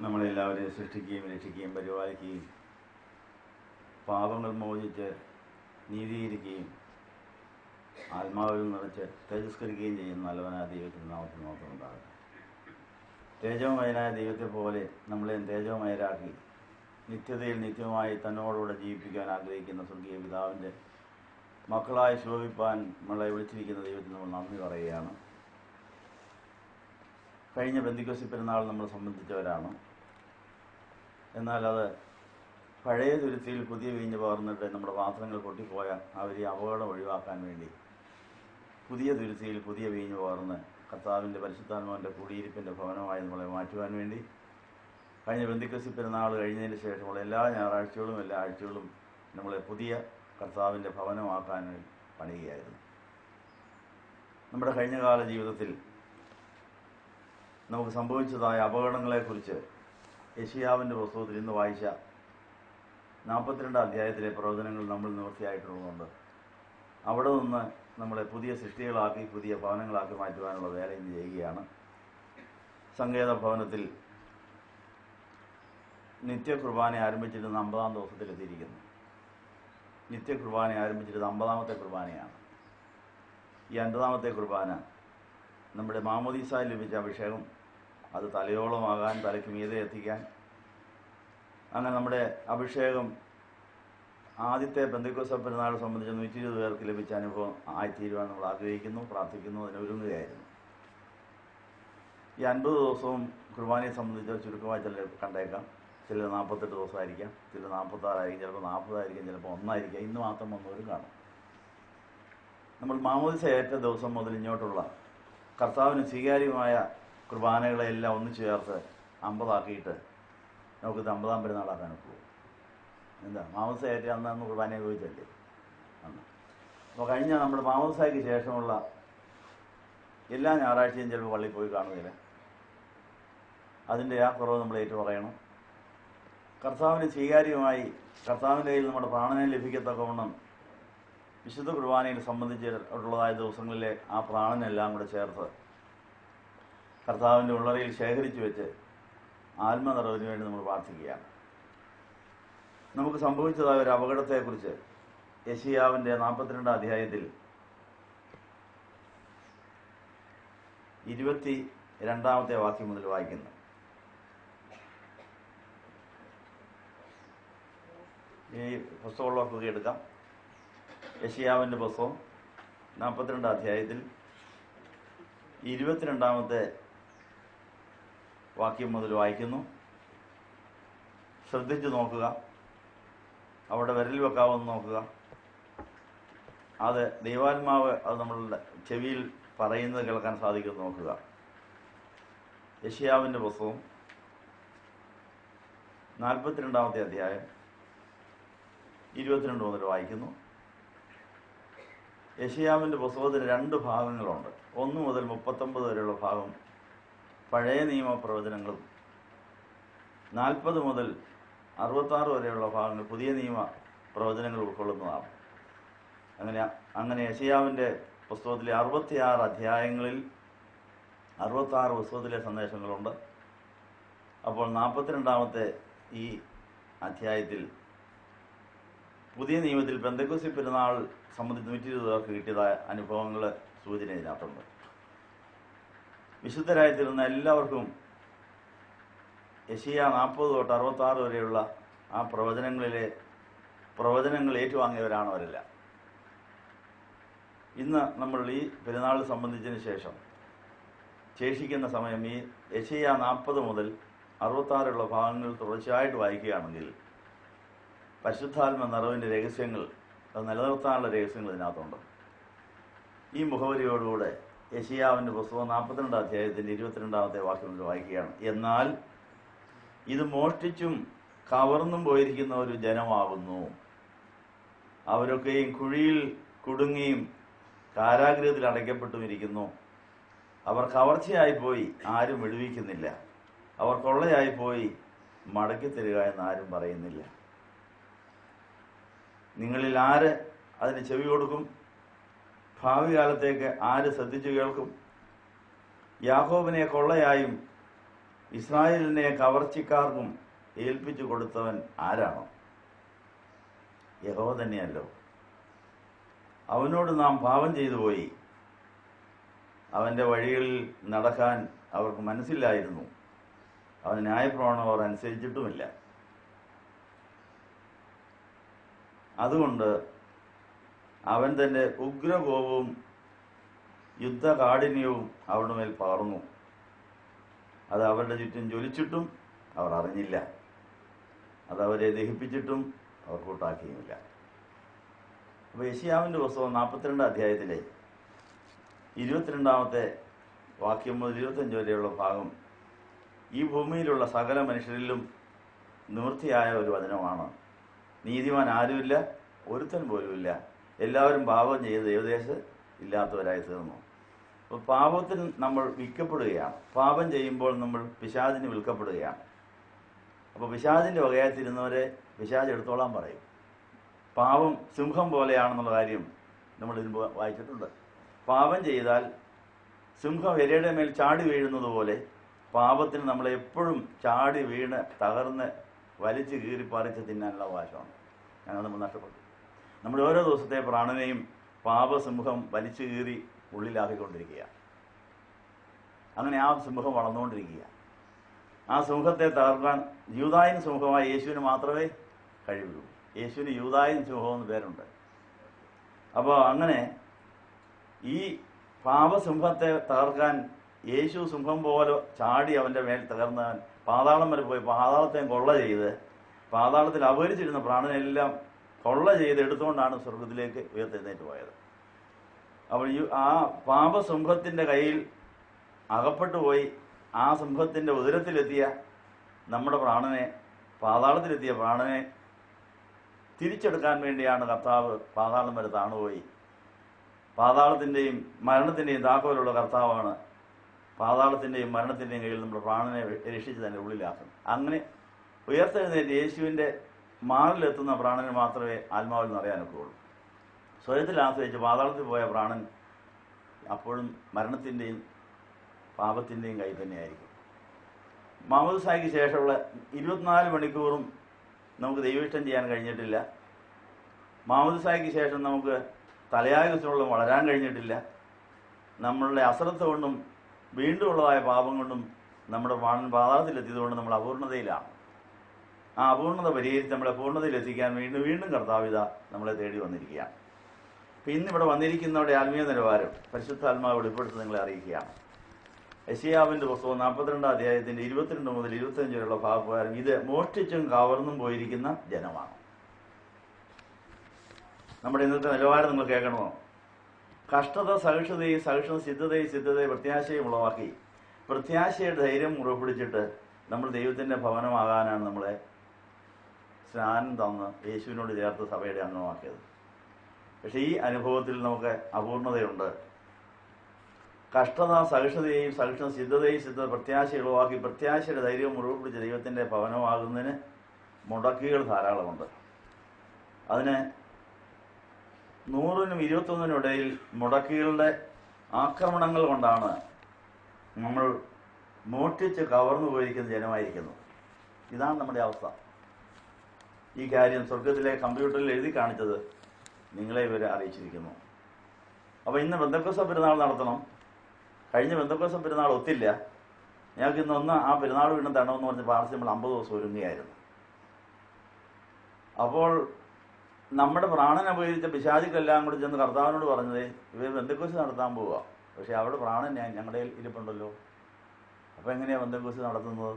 നമ്മളെല്ലാവരെയും സൃഷ്ടിക്കുകയും രക്ഷിക്കുകയും പരിപാലിക്കുകയും പാപങ്ങൾ മോചിച്ച് നീതീകരിക്കുകയും ആത്മാവിൽ നിറച്ച് തേജസ്കരിക്കുകയും ചെയ്യുന്ന നല്ലവനായ ദൈവത്തിൻ്റെ നാമത്തിൽ മാത്രം ഉണ്ടാകും. തേജോമയനായ ദൈവത്തെ പോലെ നമ്മളെയും തേജോമയരാക്കി നിത്യതയിൽ നിത്യമായി തന്നോടുകൂടെ ജീവിപ്പിക്കാൻ ആഗ്രഹിക്കുന്ന സ്വർഗീയ പിതാവിൻ്റെ മക്കളായി ശോഭിപ്പാൻ നമ്മളെ വിളിച്ചിരിക്കുന്ന ദൈവത്തിന് നമ്മൾ നന്ദി പറയുകയാണ്. കഴിഞ്ഞ പെന്തിക്കോസ്തി പെരുന്നാൾ നമ്മൾ സംബന്ധിച്ചവരാണ്. എന്നാൽ അത് പഴയ തുരുത്തിയിൽ പുതിയ വീഞ്ഞ് പകർന്നിട്ട് നമ്മുടെ പാത്രങ്ങൾ പൊട്ടിപ്പോയ അവരെ അപകടം ഒഴിവാക്കാൻ വേണ്ടി പുതിയ തുരുത്തിയിൽ പുതിയ വീഞ്ഞ് പകർന്ന് കർത്താവിൻ്റെ പരിശുദ്ധാത്മാവിൻ്റെ കുടിയിരിപ്പിൻ്റെ ഭവനമായി നമ്മളെ മാറ്റുവാൻ വേണ്ടി കഴിഞ്ഞ പെന്തിക്കോസ്തി പെരുന്നാൾ കഴിഞ്ഞതിന് ശേഷമുള്ള എല്ലാ ഞായറാഴ്ചകളും എല്ലാ ആഴ്ചകളും നമ്മളെ പുതിയ കർത്താവിൻ്റെ ഭവനമാക്കാൻ പണിയുകയായിരുന്നു. നമ്മുടെ കഴിഞ്ഞകാല ജീവിതത്തിൽ നമുക്ക് സംഭവിച്ചതായ അപകടങ്ങളെക്കുറിച്ച് യെശയ്യാവിൻ്റെ പുസ്തകത്തിൽ ഇന്ന് വായിച്ച 42 അധ്യായത്തിലെ പ്രവചനങ്ങൾ നമ്മൾ നിവൃത്തിയായിട്ടുള്ളതുകൊണ്ട് അവിടെ നിന്ന് നമ്മളെ പുതിയ സൃഷ്ടികളാക്കി പുതിയ ഭവനങ്ങളാക്കി മാറ്റുവാനുള്ള വേല ഇന്ന് ചെയ്യുകയാണ്. സങ്കേത ഭവനത്തിൽ നിത്യകുർബാന ആരംഭിച്ചിരുന്ന 50-ാം ദിവസത്തിലെത്തിയിരിക്കുന്നു. നിത്യകുർബാന ആരംഭിച്ചിരുന്ന 50-ാമത്തെ കുർബാനയാണ്. ഈ 50-ാമത്തെ കുർബാന നമ്മുടെ മാമോദീസായിൽ ലഭിച്ച അഭിഷേകം അത് തലയോളമാകാൻ, തലയ്ക്ക് മീതെ എത്തിക്കാൻ, അങ്ങനെ നമ്മുടെ അഭിഷേകം ആദ്യത്തെ പെന്തക്കോസ്ത് പെരുന്നാളെ സംബന്ധിച്ച് 120 പേർക്ക് ലഭിച്ച അനുഭവം ആയിത്തീരുവാൻ നമ്മൾ ആഗ്രഹിക്കുന്നു, പ്രാർത്ഥിക്കുന്നു, അതിനൊരുങ്ങുകയായിരുന്നു. ഈ 50 ദിവസവും കുർബാനയെ സംബന്ധിച്ച് ചുരുക്കമായി ചിലർ കണ്ടേക്കാം. ചിലർ 48 ദിവസമായിരിക്കാം, ചിലർ 46 ആയിരിക്കും, ചിലപ്പോൾ 40 ആയിരിക്കും, ചിലപ്പോൾ 1 ആയിരിക്കാം. ഇന്ന് മാത്രം വന്നവരും കാണും. നമ്മൾ മാമോദിസ ഏറ്റ ദിവസം മുതൽ ഇങ്ങോട്ടുള്ള കർത്താവിന് സ്വീകാര്യമായ കുർബാനകളെല്ലാം ഒന്നിച്ചു ചേർത്ത് 50 ആക്കിയിട്ട് നമുക്കിത് 50-ാം പെരുന്നാളാക്കാൻ ഒക്കുമോ? എന്താ മാമോദിസ ഏറ്റ അന്ന് കുർബാനയെ ഉപയോഗിച്ചല്ലേ അന്ന്. അപ്പോൾ കഴിഞ്ഞ നമ്മുടെ മാമോദിസയ്ക്ക് ശേഷമുള്ള എല്ലാ ഞായറാഴ്ചയും ചിലപ്പോൾ പള്ളിയിൽ പോയി കാണുകയില്ല. അതിൻ്റെ ആ കുറവ് നമ്മൾ ഏറ്റു പറയണം. കർത്താവിന് സ്വീകാര്യമായി കർത്താവിൻ്റെ കയ്യിൽ നമ്മുടെ പ്രാണനെ ലഭിക്കത്തക്കവണ്ണം വിശുദ്ധ കുർബാനയിൽ സംബന്ധിച്ചിട്ടുള്ളതായ ദിവസങ്ങളിലെ ആ പ്രാണനെല്ലാം കൂടെ ചേർത്ത് കർത്താവിൻ്റെ ഉള്ളറയിൽ ശേഖരിച്ചു വെച്ച് ആത്മനിറവിന് വേണ്ടി നമ്മൾ പ്രാർത്ഥിക്കുകയാണ്. നമുക്ക് സംഭവിച്ചതായ ഒരു അപകടത്തെക്കുറിച്ച് യെശയ്യാവിൻ്റെ 42 അധ്യായത്തിൽ 22-ാമത്തെ വാക്യം മുതൽ വായിക്കുന്നു. ഈ പുസ്തകമുള്ളവർക്കൊക്കെ എടുക്കാം. യെശയ്യാവിൻ്റെ പുസ്തകം 42 അധ്യായത്തിൽ 22-ാമത്തെ വാക്യം മുതൽ വായിക്കുന്നു. ശ്രദ്ധിച്ചു നോക്കുക. അവിടെ വിരൽ വെക്കാമെന്ന് നോക്കുക. അത് ദൈവാത്മാവ് അത് നമ്മളുടെ ചെവിയിൽ പറയുന്നത് കേൾക്കാൻ സാധിക്കുമെന്ന് നോക്കുക. യെശയ്യാവിൻ്റെ പുസ്തകം 42-ാമത്തെ അധ്യായം 22 മുതൽ വായിക്കുന്നു. യെശയ്യാവിൻ്റെ പുസ്തകത്തിന് 2 ഭാഗങ്ങളുണ്ട്. 1 മുതൽ 39 വരെയുള്ള ഭാഗം പഴയ നിയമ പ്രവചനങ്ങളും 40 മുതൽ 66 വരെയുള്ള ഭാഗങ്ങൾ പുതിയ നിയമ പ്രവചനങ്ങൾ ഉൾക്കൊള്ളുന്നതാണ്. അങ്ങനെ യെശയ്യാവിൻ്റെ പുസ്തകത്തിലെ 66 അധ്യായങ്ങളിൽ 66 പുസ്തകത്തിലെ സന്ദേശങ്ങളുണ്ട്. അപ്പോൾ 42-ാമത്തെ ഈ അധ്യായത്തിൽ പുതിയ നിയമത്തിൽ പെന്തക്കോസ്തി പെരുന്നാൾ സംബന്ധിച്ച് 120 പേർക്ക് കിട്ടിയതായ അനുഭവങ്ങൾ സൂചന ഇതിനകത്തുണ്ട്. വിശുദ്ധരായി തീർന്ന എല്ലാവർക്കും യെശയ്യാ 40 തൊട്ട് 66 വരെയുള്ള ആ പ്രവചനങ്ങൾ ഏറ്റുവാങ്ങിയവരാണ് അവരല്ല. ഇന്ന് നമ്മൾ ഈ പെരുന്നാൾ സംബന്ധിച്ചതിന് ശേഷം ശേഷിക്കുന്ന സമയം ഈ യെശയ്യാ 40 മുതൽ 66 ഭാഗങ്ങൾ തുടർച്ചയായിട്ട് വായിക്കുകയാണെങ്കിൽ പരിശുദ്ധാത്മ നിറവിൻ്റെ രഹസ്യങ്ങൾ അത് നിലനിർത്താനുള്ള രഹസ്യങ്ങൾ ഇതിനകത്തുണ്ട്. ഈ മുഖവരിയോടുകൂടെ യെശയ്യാവിൻ്റെ പുസ്തകം 42 അധ്യായത്തിൻ്റെ 22-ാമത്തെ വാക്യം വായിക്കുകയാണ്. എന്നാൽ ഇത് മോഷ്ടിച്ചും കവർന്നും പോയിരിക്കുന്ന ഒരു ജനമാകുന്നു. അവരൊക്കെയും കുഴിയിൽ കുടുങ്ങിയും കാരാഗൃഹത്തിൽ അടയ്ക്കപ്പെട്ടും ഇരിക്കുന്നു. അവർ കവർച്ചയായിപ്പോയി ആരും വിടുവിക്കുന്നില്ല. അവർ കൊള്ളയായിപ്പോയി മടക്കി തരിക എന്ന് ആരും പറയുന്നില്ല. നിങ്ങളിൽ ആര് അതിന് ചെവി കൊടുക്കും? ഭാവി കാലത്തേക്ക് ആര് ശ്രദ്ധിച്ചു കേൾക്കും? യാക്കോബിനെ കൊള്ളയായും ഇസ്രായേലിനെ കവർച്ചക്കാർക്കും ഏൽപ്പിച്ചു കൊടുത്തവൻ ആരാണോ? യഹോവ തന്നെയല്ലോ. അവനോട് നാം പാപം ചെയ്തു പോയി. അവൻ്റെ വഴികളിൽ നടക്കാൻ അവർക്ക് മനസ്സില്ലായിരുന്നു. അവന് ന്യായപ്രമാണം അവർ അനുസരിച്ചിട്ടുമില്ല. അതുകൊണ്ട് അവൻ തൻ്റെ ഉഗ്രകോപവും യുദ്ധകാഠിന്യവും അവരുടെ മേൽ പകർന്നു. അത് അവരുടെ ചുറ്റും ജ്വലിച്ചിട്ടും അവർ അറിഞ്ഞില്ല. അതവരെ ദഹിപ്പിച്ചിട്ടും അവർ കൂട്ടാക്കിയുമില്ല. അപ്പോൾ യെശയ്യാവിൻ്റെ പുസ്തകം 42 അധ്യായത്തിലെ 22 വാക്യം മുതൽ 25 വരെയുള്ള ഭാഗം ഈ ഭൂമിയിലുള്ള സകല മനുഷ്യരിലും നിവൃത്തിയായ ഒരു വചനമാണ്. നീതിമാൻ ആരുമില്ല, ഒരുത്തൻ പോലുമില്ല. എല്ലാവരും പാപം ചെയ്ത് ദൈവദേശം ഇല്ലാത്തവരായി തീർന്നു. അപ്പോൾ പാപത്തിന് നമ്മൾ വിൽക്കപ്പെടുകയാണ്. പാപം ചെയ്യുമ്പോൾ നമ്മൾ പിശാചിന് വിൽക്കപ്പെടുകയാണ്. അപ്പോൾ പിശാചിൻ്റെ വകയായി തീരുന്നവരെ പിശാച് എടുത്തോളാൻ പറയും. പാപം സിംഹം പോലെയാണെന്നുള്ള കാര്യം നമ്മൾ ഇതിന് വായിച്ചിട്ടുണ്ട്. പാപം ചെയ്താൽ സിംഹം ഇരയുടെ മേൽ ചാടി വീഴുന്നത് പോലെ പാപത്തിന് നമ്മളെ എപ്പോഴും ചാടി വീണ് തകർന്ന് വലിച്ചു കീറി പറിച്ച് തിന്നാനുള്ള അവകാശമാണ്. അങ്ങനെ നമ്മൾ നഷ്ടപ്പെട്ടു. നമ്മുടെ ഓരോ ദിവസത്തെ പ്രാണനെയും പാപസിംഹം വലിച്ചു കീറി ഉള്ളിലാക്കിക്കൊണ്ടിരിക്കുക. അങ്ങനെ ആ സിംഹം വളർന്നുകൊണ്ടിരിക്കുക. ആ സിംഹത്തെ തകർക്കാൻ യൂദായിൻ സിംഹമായ യേശുവിന് മാത്രമേ കഴിയുള്ളൂ. യേശുവിന് യൂദായിൻ സിംഹം എന്ന് പേരുണ്ട്. അപ്പോൾ അങ്ങനെ ഈ പാപസിംഹത്തെ തകർക്കാൻ യേശു സിംഹം പോലെ ചാടി അവൻ്റെ മേൽ തകർന്നവൻ പാതാളം വരെ പോയി പാതാളത്തെ കൊള്ള ചെയ്ത് പാതാളത്തിൽ അപഹരിച്ചിരുന്ന പ്രാണനെല്ലാം കൊള്ള ചെയ്ത് എടുത്തുകൊണ്ടാണ് സ്വർഗത്തിലേക്ക് ഉയർത്തെഴുന്നേറ്റ് പോയത്. അപ്പോൾ ആ പാപസിംഹത്തിൻ്റെ കയ്യിൽ അകപ്പെട്ടു പോയി ആ സിംഹത്തിൻ്റെ ഉദരത്തിലെത്തിയ നമ്മുടെ പ്രാണനെ, പാതാളത്തിലെത്തിയ പ്രാണനെ തിരിച്ചെടുക്കാൻ വേണ്ടിയാണ് കർത്താവ് പാതാളം വരെ താണുപോയി. പാതാളത്തിൻ്റെയും മരണത്തിൻ്റെയും താക്കോലുള്ള കർത്താവാണ് പാതാളത്തിൻ്റെയും മരണത്തിൻ്റെയും കയ്യിൽ നമ്മുടെ പ്രാണനെ രക്ഷിച്ച് തന്നെ ഉള്ളിലാക്കുന്നത്. അങ്ങനെ ഉയർത്തെഴുന്നേറ്റ് യേശുവിൻ്റെ മാറിലെത്തുന്ന പ്രാണന് മാത്രമേ ആത്മാവിൽ നിറയാനൊക്കെയുള്ളൂ. സ്വയത്തിൽ ആശ്രയിച്ച് പാതാളത്തിൽ പോയ പ്രാണൻ അപ്പോഴും മരണത്തിൻ്റെയും പാപത്തിൻ്റെയും കയ്യിൽ തന്നെയായിരിക്കും. മാമോദിസായ്ക്ക് ശേഷമുള്ള 24 മണിക്കൂറും നമുക്ക് ദൈവേഷ്ടം ചെയ്യാൻ കഴിഞ്ഞിട്ടില്ല. മാമോദിസായ്ക്ക് ശേഷം നമുക്ക് തലയായുസോളം വളരാൻ കഴിഞ്ഞിട്ടില്ല. നമ്മളുടെ അശ്രദ്ധ കൊണ്ടും വീണ്ടും ഉള്ളതായ പാപം കൊണ്ടും നമ്മുടെ പ്രാണൻ പാതാളത്തിലെത്തിയതുകൊണ്ട് നമ്മൾ അപൂർണതയിലാണ്. ആ അപൂർണത പരിഹരിച്ച് നമ്മളെ പൂർണ്ണതയിലെത്തിക്കാൻ വീണ്ടും കർത്താവിത നമ്മളെ തേടി വന്നിരിക്കുകയാണ്. അപ്പം ഇന്നിവിടെ വന്നിരിക്കുന്നവരുടെ ആത്മീയ നിലവാരം പരിശുദ്ധാത്മാവ് വെളിപ്പെടുത്തി നിങ്ങളെ അറിയിക്കുകയാണ്. യെശയ്യാവിൻ്റെ പുസ്തകം 42 അധ്യായത്തിൻ്റെ 22 മുതൽ 25 വരെയുള്ള ഭാഗപ്രകാരം ഇത് മോഷ്ടിച്ചും കവർന്നും പോയിരിക്കുന്ന ജനമാണ്. നമ്മുടെ ഇന്നത്തെ നിലവാരം നിങ്ങൾ കേൾക്കണമോ? കഷ്ടത സഹിഷ്ണുതയും സിദ്ധതയെ പ്രത്യാശയും ഉളവാക്കി പ്രത്യാശയുടെ ധൈര്യം മുറപ്പിടിച്ചിട്ട് നമ്മൾ ദൈവത്തിൻ്റെ ഭവനമാകാനാണ് നമ്മളെ സ്നാനം തന്ന് യേശുവിനോട് ചേർത്ത് സഭയുടെ അംഗമാക്കിയത്. പക്ഷേ ഈ അനുഭവത്തിൽ നമുക്ക് അപൂർണതയുണ്ട്. കഷ്ടത സഹിഷ്ണുതയെയും സിദ്ധത പ്രത്യാശ ഉളവാക്കി പ്രത്യാശയുടെ ധൈര്യവും മുറിവുപിടിച്ച് ദൈവത്തിൻ്റെ ഭവനമാകുന്നതിന് മുടക്കികൾ ധാരാളമുണ്ട്. അതിന് 100-നും 21-നും ഇടയിൽ മുടക്കികളുടെ ആക്രമണങ്ങൾ കൊണ്ടാണ് നമ്മൾ മോഷ്ടിച്ച് കവർന്നു പോയിരിക്കുന്ന ജനമായിരിക്കുന്നു. ഇതാണ് നമ്മുടെ അവസ്ഥ. ഈ കാര്യം സ്വർഗത്തിലെ കമ്പ്യൂട്ടറിൽ എഴുതി കാണിച്ചത് നിങ്ങളെ ഇവരെ അറിയിച്ചിരിക്കുന്നു. അപ്പോൾ ഇന്ന് പെന്തക്കോസ്ത് പെരുന്നാൾ നടത്തണം. കഴിഞ്ഞ പെന്തക്കോസ്ത് പെരുന്നാൾ ഒത്തില്ല. ഞങ്ങൾക്ക് ഇന്നൊന്ന് ആ പെരുന്നാൾ വീണ്ടും തരണമെന്ന് പറഞ്ഞ് പ്രാർത്ഥിച്ച് നമ്മൾ 50 ദിവസം ഒരുങ്ങുകയായിരുന്നു. അപ്പോൾ നമ്മുടെ പ്രാണൻ അപഹരിച്ച പിശാചുക്കെല്ലാം കൂടി ചെന്ന് കർത്താവിനോട് പറഞ്ഞത് ഇവർ പെന്തക്കോസ്ത് നടത്താൻ പോവുക. പക്ഷേ അവിടെ പ്രാണൻ ഞങ്ങളുടെ ഇരിപ്പുണ്ടല്ലോ. അപ്പോൾ എങ്ങനെയാണ് പെന്തക്കോസ്ത് നടത്തുന്നത്?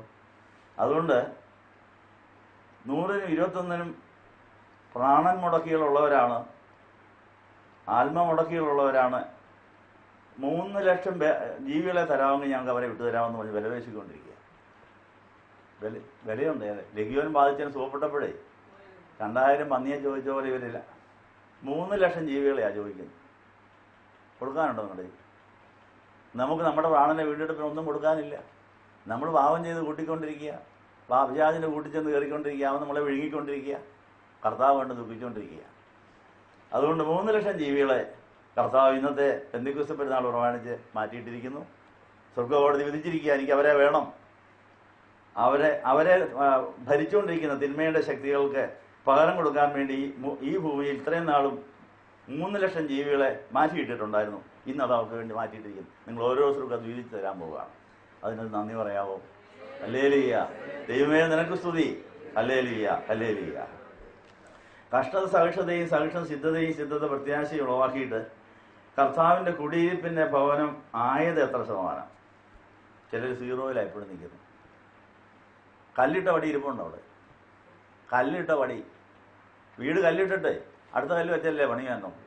അതുകൊണ്ട് 100-നും 21-നും പ്രാണൻ മുടക്കികളുള്ളവരാണ്, ആത്മ മുടക്കികളുള്ളവരാണ്. 3 ലക്ഷം ജീവികളെ തരാമെങ്കിൽ ഞങ്ങൾക്ക് അവരെ വിട്ടുതരാമെന്ന് പറഞ്ഞ് വിലപേശിക്കൊണ്ടിരിക്കുക. വിലയുണ്ട്. ലഘുവൻ ബാധിച്ചതിന് സുഖപ്പെട്ടപ്പോഴേ 2000 പന്നിയെ ചോദിച്ച പോലെ ഇവരില്ല. 3 ലക്ഷം ജീവികളെയാണ് ചോദിക്കുന്നത്. കൊടുക്കാനുണ്ടോ നിങ്ങളുടെ? നമുക്ക് നമ്മുടെ പ്രാണനെ വീണ്ടെടുപ്പിന് ഒന്നും കൊടുക്കാനില്ല. നമ്മൾ പാവം ചെയ്ത് കൂട്ടിക്കൊണ്ടിരിക്കുക, പിശാചിനെ കൂട്ടിച്ചെന്ന് കയറിക്കൊണ്ടിരിക്കുക, അവൻ നമ്മളെ വിഴുങ്ങിക്കൊണ്ടിരിക്കുക, കർത്താവ് കൊണ്ട് ദുഃഖിച്ചുകൊണ്ടിരിക്കുക. അതുകൊണ്ട് 3 ലക്ഷം ജീവികളെ കർത്താവ് ഇന്നത്തെ പെന്തക്കോസ്ത് പെരുന്നാൾ പ്രമാണിച്ച് മാറ്റിയിട്ടിരിക്കുന്നു. സ്വർഗ്ഗകോടതി വിധിച്ചിരിക്കുക, എനിക്ക് അവരെ വേണം. അവരെ ഭരിച്ചുകൊണ്ടിരിക്കുന്ന തിന്മയുടെ ശക്തികൾക്ക് പകരം കൊടുക്കാൻ വേണ്ടി ഈ ഭൂമിയിൽ ഇത്രയും നാളും 3 ലക്ഷം ജീവികളെ മാറ്റിയിട്ടിട്ടുണ്ടായിരുന്നു. ഇന്ന് അത് അവർക്ക് വേണ്ടി മാറ്റിയിട്ടിരിക്കുന്നു. നിങ്ങൾ ഓരോരുത്തർക്കും അത് വീതിച്ചു തരാൻ പോവുകയാണ്. അതിനൊരു നന്ദി പറയാവോ? ഹല്ലേലൂയ. ദൈവമേ നിനക്ക് സ്തുതി. Hallelujah, hallelujah. കഷ്ടത സഹിഷ്ണുതയും സഹിഷ്ണു സിദ്ധതയും സിദ്ധത പ്രത്യാശയും ഉളവാക്കിയിട്ട് കർത്താവിൻ്റെ കുടിയിരിപ്പിൻ്റെ ഭവനം ആയത് എത്ര ശതമാനം? ചിലർ 0 എപ്പോഴും നിൽക്കുന്നു. കല്ലിട്ട വടി ഇരിപ്പുണ്ട് അവിടെ. കല്ലിട്ട വടി, വീട് കല്ലിട്ടിട്ട് അടുത്ത കല്ല് വെച്ചല്ലേ പണിയാൻ നമുക്ക്.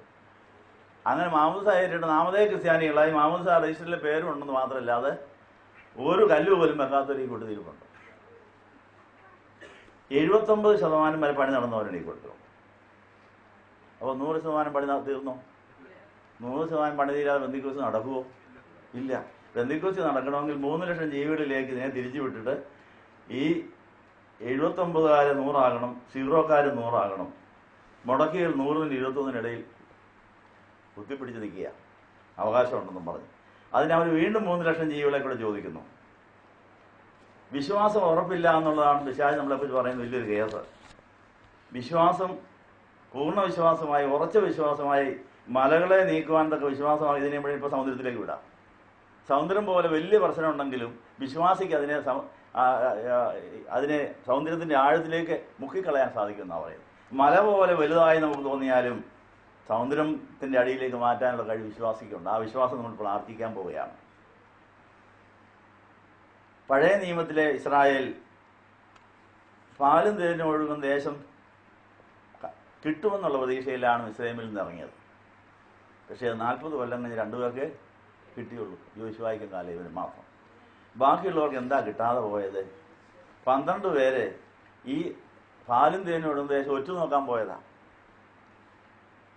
അങ്ങനെ മാമൂസ ആയിട്ട് നാമതേ ക്രിസ്ത്യാനികളായി മാമൂസ രജിസ്റ്ററിലെ പേരും ഉണ്ടെന്ന് മാത്രമല്ല, അത് ഒരു കല്ല് പോലും വെക്കാത്തൊരു ഈ കൂട്ടുതീരുപ്പുണ്ട്. 79% വരെ പണി നടന്നവരാണ് ഈ കൊടുത്തു. അപ്പോൾ 100% പണി തീർന്നോ? 100% പണി തീരാതെ പെന്തിക്കോസ് നടക്കുമോ? ഇല്ല. പെന്തിക്കോസ് നടക്കണമെങ്കിൽ 3 ലക്ഷം ജീവികളിലേക്ക് ഇതിനെ തിരിച്ചു വിട്ടിട്ട് ഈ 79 100 ആകണം, 0 100 ആകണം. മുടക്കികൾ 100-നും 21-നും ഇടയിൽ കുത്തിപ്പിടിച്ച് നിൽക്കുക, അവകാശമുണ്ടെന്നും പറഞ്ഞു. അതിനവർ വീണ്ടും 3 ലക്ഷം ജീവികളെ കൂടെ ചോദിക്കുന്നു. വിശ്വാസം ഉറപ്പില്ല എന്നുള്ളതാണ് പിശാച് നമ്മളെക്കുറിച്ച് പറയുന്ന വലിയൊരു കേസ്. വിശ്വാസം പൂർണ്ണ വിശ്വാസമായി, ഉറച്ച വിശ്വാസമായി, മലകളെ നീക്കുവാൻ തക്ക വിശ്വാസമായി ഇതിനെ വഴി ഇപ്പോൾ സമുദ്രത്തിലേക്ക് വിടാം. സമുദ്രം പോലെ വലിയ പ്രശ്നമുണ്ടെങ്കിലും വിശ്വാസിക്ക് അതിനെ സമുദ്രത്തിൻ്റെ ആഴത്തിലേക്ക് മുക്കിക്കളയാൻ സാധിക്കുമെന്നാണ് പറയുന്നത്. മല പോലെ വലുതായി നമുക്ക് തോന്നിയാലും സമുദ്രത്തിൻ്റെ അടിയിലേക്ക് മാറ്റാനുള്ള കഴിവ് വിശ്വാസിക്കുണ്ട്. ആ വിശ്വാസം നമ്മൾ പ്രാർത്ഥിക്കാൻ പോവുകയാണ്. പഴയ നിയമത്തിലെ ഇസ്രായേൽ പാലും തേനും ഒഴുകുന്ന ദേശം കിട്ടുമെന്നുള്ള പ്രതീക്ഷയിലാണ് മിസ്രൈമിൽ നിന്ന് ഇറങ്ങിയത്. പക്ഷേ 40 കൊല്ലം കഴിഞ്ഞ് 2 പേർക്ക് കിട്ടിയുള്ളൂ, യോശുവായ്ക്കും കാലേബിനും മാത്രം. ബാക്കിയുള്ളവർക്ക് എന്താ കിട്ടാതെ പോയത്? 12 പേര് ഈ പാലും തേനും ഒഴുകുന്ന ദേശം ഒറ്റ നോക്കാൻ പോയതാ.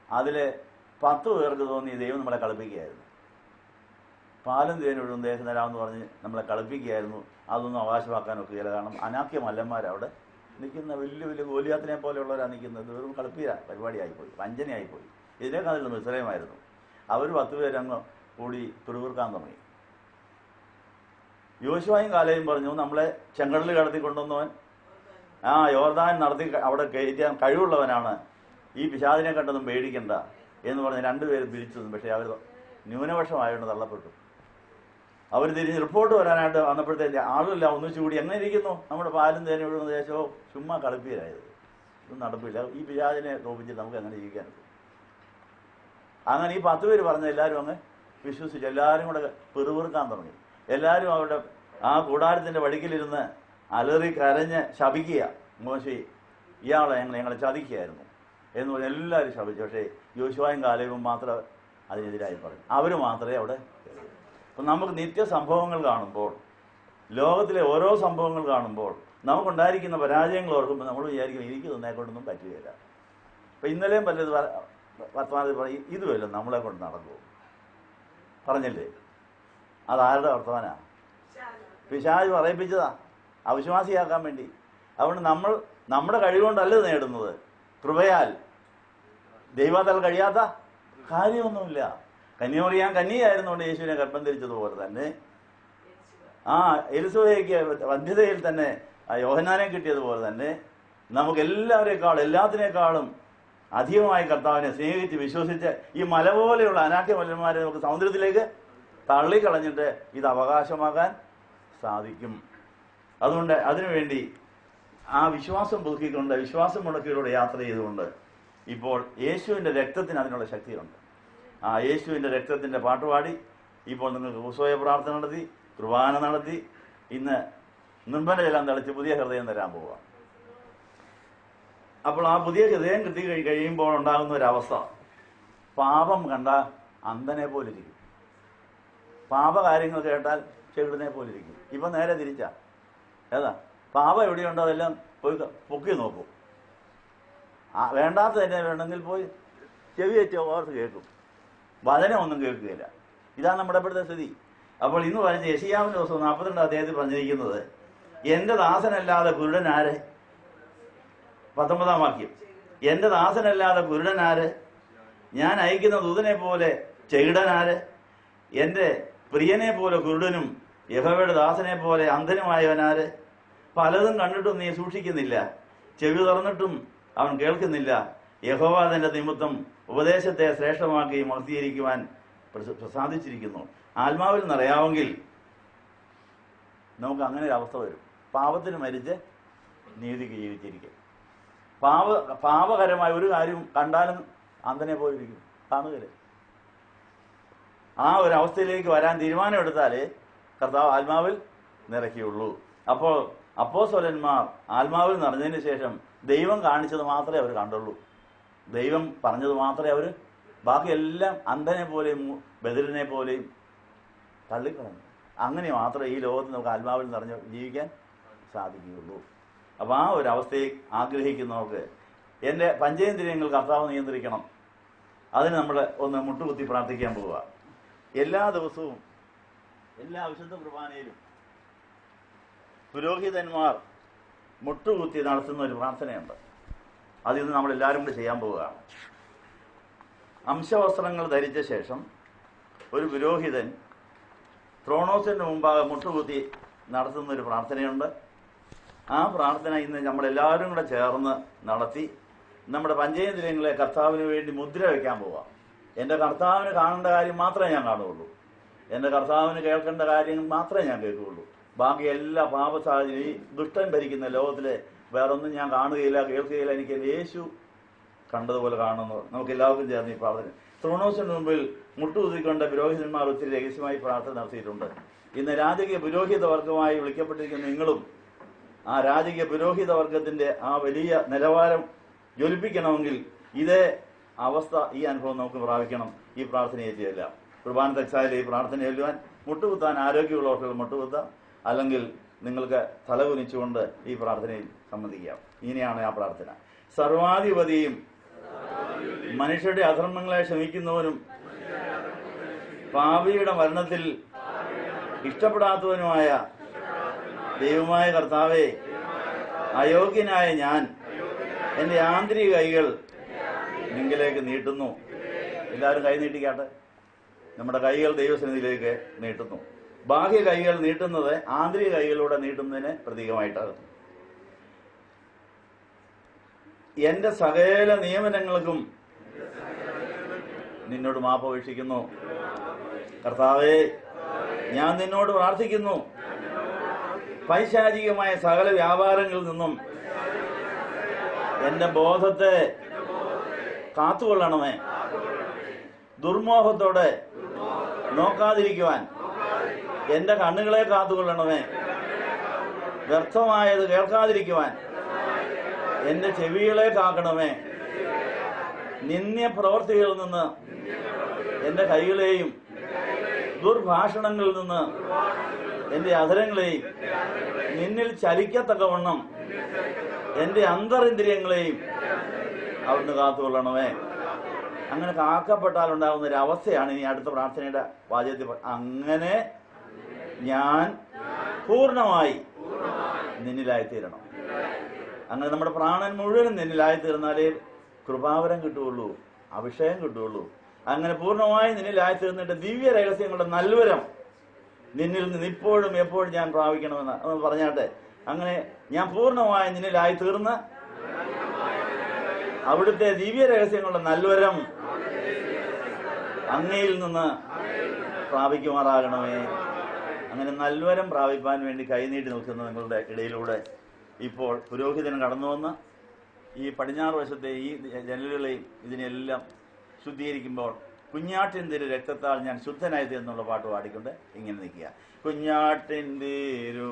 അതിൽ 10 പേർക്ക് തോന്നി ദൈവം നമ്മളെ കളിപ്പിക്കുകയായിരുന്നു. പാലും തേനും ഒഴുകുന്ന ദേശം തരാമെന്ന് പറഞ്ഞ് നമ്മളെ കളിപ്പിക്കുകയായിരുന്നു. അതൊന്നും അവകാശമാക്കാനൊക്കെ ഇല്ല. കാരണം അനാക്യ മല്ലന്മാരവിടെ നിൽക്കുന്ന വലിയ വലിയ ഗോലിയാത്തിനെ പോലെയുള്ളവരാണ് നിൽക്കുന്നത്. വെറും കളിപ്പിയ പരിപാടിയായിപ്പോയി, വഞ്ചനയായിപ്പോയി. ഇതിനേക്കാളും മിസ്രൈമായിരുന്നു. അവർ 10 പേരങ്ങ് കൂടി പിറുപിറുക്കാൻ തുടങ്ങി. യോശുവയും കാലേയും പറഞ്ഞു, നമ്മളെ ചെങ്കടലിൽ കടത്തിക്കൊണ്ടുവന്നവൻ യോർദാൻ നടത്തി അവിടെ കയറ്റാൻ കഴിവുള്ളവനാണ്, ഈ പിശാചിനെ കണ്ടൊന്നും പേടിക്കണ്ട എന്ന് പറഞ്ഞ് 2 പേര് പിരിച്ചു. പക്ഷേ അവർ ന്യൂനപക്ഷമായതുകൊണ്ട് തള്ളപ്പെട്ടു. അവർ തിരിഞ്ഞ് റിപ്പോർട്ട് വരാനായിട്ട് വന്നപ്പോഴത്തേക്ക് ആളുമില്ല, ഒന്നിച്ചുകൂടി എങ്ങനെ ഇരിക്കുന്നു നമ്മുടെ പാലും തേനും ഒഴുകുന്ന ദേശമോ? ചുമ്മാ കളിപ്പിലായത്. ഇതൊന്നും നടപ്പില്ല. ഈ പിശാചിനെ തോപ്പിച്ചിട്ട് നമുക്ക് എങ്ങനെ ജീവിക്കാൻ പറ്റും? അങ്ങനെ ഈ 10 പേര് പറഞ്ഞ എല്ലാവരും അങ്ങ് വിശ്വസിച്ചു. എല്ലാവരും കൂടെ പിറുപിറുക്കാൻ തുടങ്ങി. എല്ലാവരും അവരുടെ ആ കൂടാരത്തിൻ്റെ വഴിക്കിലിരുന്ന് അലറി കരഞ്ഞ് ശപിക്കുക. മോശെ ഇയാളെ ഞങ്ങളെ ചതിക്കുകയായിരുന്നു എന്ന് പറഞ്ഞ് എല്ലാവരും ശപിച്ചു. പക്ഷേ യോശുവയും കാലേബും മാത്രം അതിനെതിരായി പറഞ്ഞു. അവർ മാത്രമേ അവിടെ. അപ്പം നമുക്ക് നിത്യസംഭവങ്ങൾ കാണുമ്പോൾ, ലോകത്തിലെ ഓരോ സംഭവങ്ങൾ കാണുമ്പോൾ നമുക്കുണ്ടായിരിക്കുന്ന പരാജയങ്ങൾ ഓർക്കുമ്പോൾ നമ്മൾ വിചാരിക്കും എനിക്ക് തന്നേക്കൊണ്ടൊന്നും പറ്റുകയില്ല. അപ്പം ഇന്നലെയും പലത് വർത്തമാനത്തിൽ പറയും, ഇതുമല്ല നമ്മളെ കൊണ്ട് നടക്കുമോ? പറഞ്ഞില്ലേ? അതാരുടെ വർത്തമാനമാണ്? പിശാച് പറയിപ്പിച്ചതാ, അവിശ്വാസിയാക്കാൻ വേണ്ടി. അതുകൊണ്ട് നമ്മുടെ കഴിവുകൊണ്ടല്ല നേടുന്നത്, കൃപയാൽ. ദൈവത്താൽ കഴിയാത്ത കാര്യമൊന്നുമില്ല. കന്യമറിയാൻ കന്യയായിരുന്നുകൊണ്ട് യേശുവിനെ ഗർഭം ധരിച്ചതുപോലെ തന്നെ എലിസബേക്ക് വന്ധ്യതയിൽ തന്നെ യോഹന്നാനെ കിട്ടിയതുപോലെ തന്നെ നമുക്ക് എല്ലാത്തിനേക്കാളും അധികമായി കർത്താവിനെ സ്നേഹിച്ച് വിശ്വസിച്ച് ഈ മല പോലെയുള്ള അനാക്യ മലന്മാരെ നമുക്ക് സമുദ്രത്തിലേക്ക് തള്ളിക്കളഞ്ഞിട്ട് ഇത് അവകാശമാക്കാൻ സാധിക്കും. അതുകൊണ്ട് അതിനുവേണ്ടി ആ വിശ്വാസം പുതുക്കിക്കൊണ്ട്, വിശ്വാസം മുടക്കിലൂടെ യാത്ര ചെയ്തുകൊണ്ട് ഇപ്പോൾ യേശുവിൻ്റെ രക്തത്തിന് അതിനുള്ള ശക്തിയുണ്ട്. ആ യേശുവിൻ്റെ രക്തത്തിൻ്റെ പാട്ടുപാടി ഇപ്പോൾ നിങ്ങൾക്ക് ഉത്സവ പ്രാർത്ഥന നടത്തി, കുർബാന നടത്തി, ഇന്ന് നിർമ്മലയെല്ലാം തളിച്ച് പുതിയ ഹൃദയം തരാൻ പോവുക. അപ്പോൾ ആ പുതിയ ഹൃദയം കിട്ടി കഴിയുമ്പോൾ ഉണ്ടാകുന്ന ഒരവസ്ഥ, പാപം കണ്ട അന്ധനെ പോലിരിക്കും, പാപകാര്യങ്ങൾ കേട്ടാൽ ചെകിടനെ പോലിരിക്കും. ഇപ്പം നേരെ തിരിച്ചാ. ഏതാ പാപം എവിടെയുണ്ടോ അതെല്ലാം പോയി പൊക്കി നോക്കും. വേണ്ടാത്ത തന്നെ വേണമെങ്കിൽ പോയി ചെവി വെച്ച് ഓർത്ത് കേൾക്കും, വചനമൊന്നും കേൾക്കുകയില്ല. ഇതാണ് നമ്മുടെ ഇപ്പോഴത്തെ സ്ഥിതി. അപ്പോൾ ഇന്ന് പറഞ്ഞ യെശയ്യാവിന്റെ ദിവസം 42 അധ്യായത്തിൽ പറഞ്ഞിരിക്കുന്നത്, എൻ്റെ ദാസനല്ലാതെ കുരുടനാര്? 19 വാക്യം, എൻ്റെ ദാസനല്ലാതെ കുരുടനാര്? ഞാൻ അയക്കുന്ന ദൂതനെ പോലെ ചെകിടനാര്? എൻ്റെ പ്രിയനെ പോലെ കുരുടനും യഹോവയുടെ ദാസനെ പോലെ അന്ധനുമായവനാര്? പലതും കണ്ടിട്ടും നീ സൂക്ഷിക്കുന്നില്ല, ചെവി തുറന്നിട്ടും അവൻ കേൾക്കുന്നില്ല. യഹോവ തന്റെ നിമിത്തം ഉപദേശത്തെ ശ്രേഷ്ഠമാക്കി മഹത്തീകരിക്കുവാൻ പ്രസാദിച്ചിരിക്കുന്നു. ആത്മാവിൽ നിറയാമെങ്കിൽ നമുക്ക് അങ്ങനെ ഒരു അവസ്ഥ വരും. പാപത്തിന് മരിച്ച് നീതിക്ക് ജീവിച്ചിരിക്കും. പാപകരമായ ഒരു കാര്യം കണ്ടാലും അന്ധനെ പോയിരിക്കും, കാണുകയില്ല. ആ ഒരു അവസ്ഥയിലേക്ക് വരാൻ തീരുമാനമെടുത്താലേ കർത്താവ് ആത്മാവിൽ നിറയ്ക്കുകയുള്ളൂ. അപ്പോൾ അപ്പോസ്തലന്മാർ ആത്മാവിൽ നിറഞ്ഞതിന് ശേഷം ദൈവം കാണിച്ചത് മാത്രമേ അവർ കണ്ടുള്ളൂ, ദൈവം പറഞ്ഞത് മാത്രമേ അവർ, ബാക്കിയെല്ലാം അന്ധനെ പോലെയും ബദിരനെ പോലെയും തള്ളിക്കളഞ്ഞു. അങ്ങനെ മാത്രമേ ഈ ലോകത്ത് നമുക്ക് ആത്മാവിൽ നിറഞ്ഞ് ജീവിക്കാൻ സാധിക്കുകയുള്ളൂ. അപ്പോൾ ആ ഒരു അവസ്ഥയെ ആഗ്രഹിക്കുന്നവർക്ക് എൻ്റെ പഞ്ചേന്ദ്രിയങ്ങൾ കർത്താവ് നിയന്ത്രിക്കണം. അതിന് നമ്മൾ ഒന്ന് മുട്ടുകുത്തി പ്രാർത്ഥിക്കാൻ പോവുക. എല്ലാ ദിവസവും എല്ലാ വിശുദ്ധ കുർബാനയിലും പുരോഹിതന്മാർ മുട്ടുകുത്തി നടത്തുന്ന ഒരു പ്രാർത്ഥനയുണ്ട്. അതിന്ന് നമ്മളെല്ലാവരും കൂടി ചെയ്യാൻ പോവുകയാണ്. അംശവസ്ത്രങ്ങൾ ധരിച്ച ശേഷം ഒരു പുരോഹിതൻ ത്രോണോസിന് മുമ്പാകെ മുട്ടുകുത്തി നടത്തുന്നൊരു പ്രാർത്ഥനയുണ്ട്. ആ പ്രാർത്ഥന ഇന്ന് നമ്മളെല്ലാവരും കൂടെ ചേർന്ന് നടത്തി നമ്മുടെ പഞ്ചേന്ദ്രിയങ്ങളെ കർത്താവിന് വേണ്ടി മുദ്ര വയ്ക്കാൻ പോവാം. എൻ്റെ കർത്താവിന് കാണേണ്ട കാര്യം മാത്രമേ ഞാൻ കാണുകയുള്ളൂ, എൻ്റെ കർത്താവിന് കേൾക്കേണ്ട കാര്യങ്ങൾ മാത്രമേ ഞാൻ കേൾക്കുകയുള്ളൂ. ബാക്കി എല്ലാ പാപ സാഹചര്യം, ഈ ദുഷ്ടൻ ഭരിക്കുന്ന ലോകത്തിലെ വേറൊന്നും ഞാൻ കാണുകയില്ല, കേൾക്കുകയില്ല. എനിക്ക് എൻ്റെ യേശു കണ്ടതുപോലെ കാണുന്നു. നമുക്ക് എല്ലാവർക്കും ചേർന്ന് ഈ പ്രാർത്ഥന ത്രോണോസിന് മുമ്പിൽ മുട്ടുകുത്തിക്കൊണ്ട് പുരോഹിതന്മാർ ഒത്തിരി രഹസ്യമായി പ്രാർത്ഥന നടത്തിയിട്ടുണ്ട്. ഇന്ന് രാജകീയ പുരോഹിത വർഗമായി വിളിക്കപ്പെട്ടിരിക്കുന്ന നിങ്ങളും ആ രാജകീയ പുരോഹിത വർഗത്തിന്റെ ആ വലിയ നിലവാരം ജ്വലിപ്പിക്കണമെങ്കിൽ ഇതേ അവസ്ഥ, ഈ അനുഭവം നമുക്ക് പ്രാപിക്കണം. ഈ പ്രാർത്ഥനയെ ചെയ്യില്ല. കുർബാന തക്സായാലും ഈ പ്രാർത്ഥന ചൊല്ലുവാൻ മുട്ടുകുത്താൻ ആരോഗ്യമുള്ളവർക്ക് മുട്ടുകുത്താം, അല്ലെങ്കിൽ നിങ്ങൾക്ക് തലകുനിച്ചുകൊണ്ട് ഈ പ്രാർത്ഥനയിൽ സംബന്ധിക്കാം. ഇങ്ങനെയാണ് ആ പ്രാർത്ഥന. സർവാധിപതിയും മനുഷ്യരുടെ അധർമ്മങ്ങളെ ക്ഷമിക്കുന്നവനും പാപിയുടെ മരണത്തിൽ ഇഷ്ടപ്പെടാത്തവനുമായ ദൈവമായ കർത്താവേ, അയോഗ്യനായ ഞാൻ എൻ്റെ ആന്തരിക കൈകൾ നിങ്ങളിലേക്ക് നീട്ടുന്നു. എല്ലാവരും കൈ നീട്ടിക്കാട്ടെ. നമ്മുടെ കൈകൾ ദൈവസന്നിധിയിലേക്ക് നീട്ടുന്നു. ബാഹ്യ കൈകൾ നീട്ടുന്നത് ആന്തരിക കൈകളിലൂടെ നീട്ടുന്നതിന് പ്രതീകമായിട്ടാണ്. എന്റെ സകല നിയമനങ്ങൾക്കും നിന്നോട് മാപ്പപേക്ഷിക്കുന്നു. കർത്താവേ, ഞാൻ നിന്നോട് പ്രാർത്ഥിക്കുന്നു. പൈശാചികമായ സകല വ്യാപാരങ്ങളിൽ നിന്നും എന്റെ ബോധത്തെ കാത്തുകൊള്ളണമേ. ദുർമോഹത്തോടെ നോക്കാതിരിക്കുവാൻ എന്റെ കണ്ണുകളെ കാത്തുകൊള്ളണമേ. വ്യർത്ഥമായത് കേൾക്കാതിരിക്കുവാൻ എന്റെ ചെവികളെ കാക്കണമേ. നിന്ദ്യ പ്രവൃത്തികളിൽ നിന്ന് എന്റെ കൈകളെയും ദുർഭാഷണങ്ങളിൽ നിന്ന് എന്റെ അധരങ്ങളെയും നിന്നിൽ ചലിക്കത്തക്കവണ്ണം എന്റെ അന്തരിന്ദ്രിയങ്ങളെയും അവിടുന്ന് കാത്തുകൊള്ളണമേ. അങ്ങനെ കാക്കപ്പെട്ടാൽ ഉണ്ടാകുന്ന ഒരു അവസ്ഥയാണ് ഇനി അടുത്ത പ്രാർത്ഥനയുടെ വാചകത്തിൽ. അങ്ങനെ ഞാൻ പൂർണ്ണമായി നിന്നിലായിത്തീരണം. അങ്ങനെ നമ്മുടെ പ്രാണൻ മുഴുവനും നിന്നിലായിത്തീർന്നാലേ കൃപാവരം കിട്ടുകയുള്ളൂ, അഭിഷേകം കിട്ടുകയുള്ളൂ. അങ്ങനെ പൂർണ്ണമായി നിന്നിലായിത്തീർന്നിട്ട് ദിവ്യ രഹസ്യങ്ങളുടെ നൽവരം നിന്നിൽ നിന്ന് ഇപ്പോഴും എപ്പോഴും ഞാൻ പ്രാപിക്കണമെന്ന് ഒന്ന് പറഞ്ഞാട്ടെ. അങ്ങനെ ഞാൻ പൂർണ്ണമായി നിന്നിലായിത്തീർന്ന് അവിടുത്തെ ദിവ്യ രഹസ്യങ്ങളുടെ നൽവരം അങ്ങയിൽ നിന്ന് പ്രാപിക്കുമാറാകണമേ. അങ്ങനെ നൽവരം പ്രാപിപ്പാൻ വേണ്ടി കൈനീട്ടി നിൽക്കുന്ന നിങ്ങളുടെ ഇടയിലൂടെ ഇപ്പോൾ പുരോഹിതൻ കടന്നു വന്ന് ഈ പടിഞ്ഞാറ് വശത്തെ ഈ ജനലുകളെയും ഇതിനെല്ലാം ശുദ്ധീകരിക്കുമ്പോൾ കുഞ്ഞാട്ടിൻ തിരു രക്തത്താൽ ഞാൻ ശുദ്ധനായി തീർന്നുള്ള പാട്ട് പാടിക്കൊണ്ട് ഇങ്ങനെ നിൽക്കുക. കുഞ്ഞാട്ടിൻ തിരു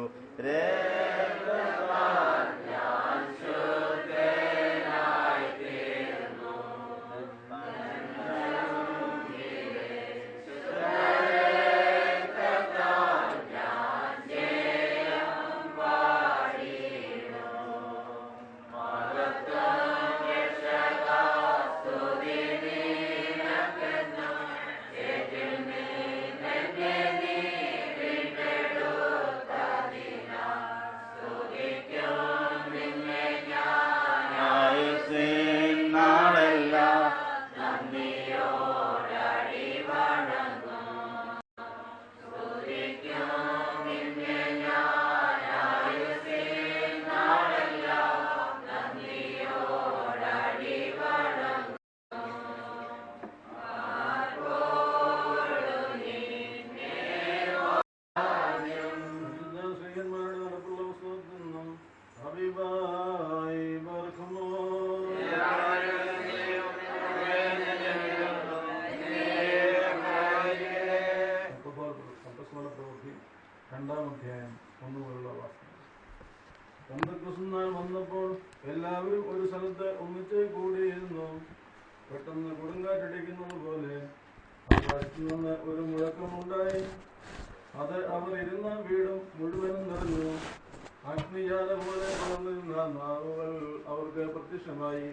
2-ാം അധ്യായം 1 മുതലുള്ള വാക്യങ്ങൾ. പെന്തക്കോസ്ത് നാൾ വന്നപ്പോൾ എല്ലാവരും ഒരു സ്ഥലത്ത് ഒന്നിച്ച് കൂടിയിരുന്നു. പെട്ടെന്ന് കൊടുങ്കാറ്റടിക്കുന്നത് പോലെ ആകാശത്തു നിന്ന് ഒരു മുഴക്കമുണ്ടായി. അത് അവർ ഇരുന്ന വീടും മുഴുവനും നിറഞ്ഞു. അഗ്നിജാല പോലെ വളർന്നിരുന്ന നാവുകൾ അവർക്ക് പ്രത്യക്ഷമായി.